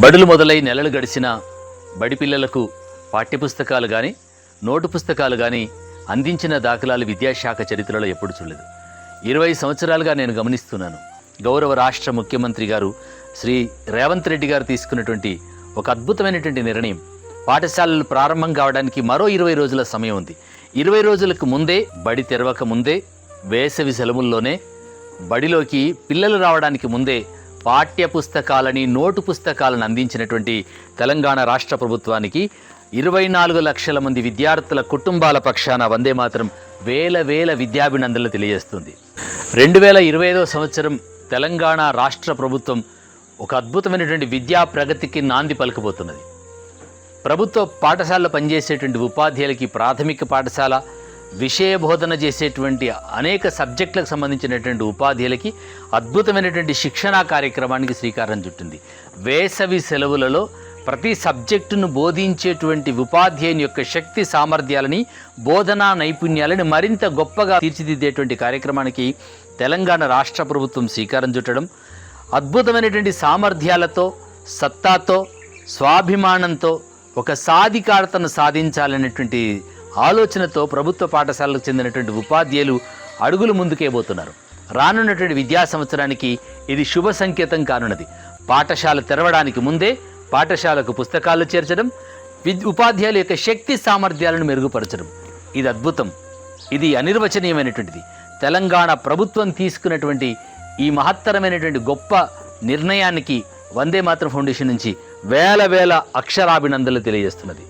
బడులు మొదలై నెలలు గడిచిన బడి పిల్లలకు పాఠ్యపుస్తకాలు కానీ నోటు పుస్తకాలు కానీ అందించిన దాఖలాలు విద్యాశాఖ చరిత్రలో ఎప్పుడు చూడలేదు. 20 సంవత్సరాలుగా నేను గమనిస్తున్నాను. గౌరవ రాష్ట్ర ముఖ్యమంత్రి గారు శ్రీ రేవంత్ రెడ్డి గారు తీసుకున్నటువంటి ఒక అద్భుతమైనటువంటి నిర్ణయం. పాఠశాలలు ప్రారంభం కావడానికి మరో 20 రోజుల సమయం ఉంది. 20 రోజులకు ముందే, బడి తెరవక ముందే, వేసవి సెలవుల్లోనే బడిలోకి పిల్లలు రావడానికి ముందే పాఠ్య పుస్తకాలని, నోటు పుస్తకాలను అందించినటువంటి తెలంగాణ రాష్ట్ర ప్రభుత్వానికి 24 లక్షల మంది విద్యార్థుల కుటుంబాల పక్షాన వందే మాత్రం వేల విద్యాభినందనలు తెలియజేస్తుంది. 2025వ సంవత్సరం తెలంగాణ రాష్ట్ర ప్రభుత్వం ఒక అద్భుతమైనటువంటి విద్యా ప్రగతికి నాంది పలుకబోతున్నది. ప్రభుత్వ పాఠశాలలో పనిచేసేటువంటి ఉపాధ్యాయులకి, ప్రాథమిక పాఠశాల విషయ బోధన చేసేటువంటి అనేక సబ్జెక్టులకు సంబంధించినటువంటి ఉపాధ్యాయులకి అద్భుతమైనటువంటి శిక్షణా కార్యక్రమానికి శ్రీకారం చుట్టింది. వేసవి సెలవులలో ప్రతి సబ్జెక్టును బోధించేటువంటి ఉపాధ్యాయుని యొక్క శక్తి సామర్థ్యాలని, బోధనా నైపుణ్యాలని మరింత గొప్పగా తీర్చిదిద్దేటువంటి కార్యక్రమానికి తెలంగాణ రాష్ట్ర ప్రభుత్వం శ్రీకారం చుట్టడం, అద్భుతమైనటువంటి సామర్థ్యాలతో, సత్తాతో, స్వాభిమానంతో ఒక సాధికారతను సాధించాలనేటువంటి ఆలోచనతో ప్రభుత్వ పాఠశాలకు చెందినటువంటి ఉపాధ్యాయులు అడుగులు ముందుకేయబోతున్నారు. రానున్నటువంటి విద్యా సంవత్సరానికి ఇది శుభ సంకేతం కానున్నది. పాఠశాల తెరవడానికి ముందే పాఠశాలకు పుస్తకాలు చేర్చడం, ఉపాధ్యాయుల యొక్క శక్తి సామర్థ్యాలను మెరుగుపరచడం, ఇది అద్భుతం. ఇది అనిర్వచనీయమైనటువంటిది. తెలంగాణ ప్రభుత్వం తీసుకున్నటువంటి ఈ మహత్తరమైనటువంటి గొప్ప నిర్ణయానికి వందే మాతరం ఫౌండేషన్ నుంచి వేల అక్షరాభినందనలు తెలియజేస్తున్నది.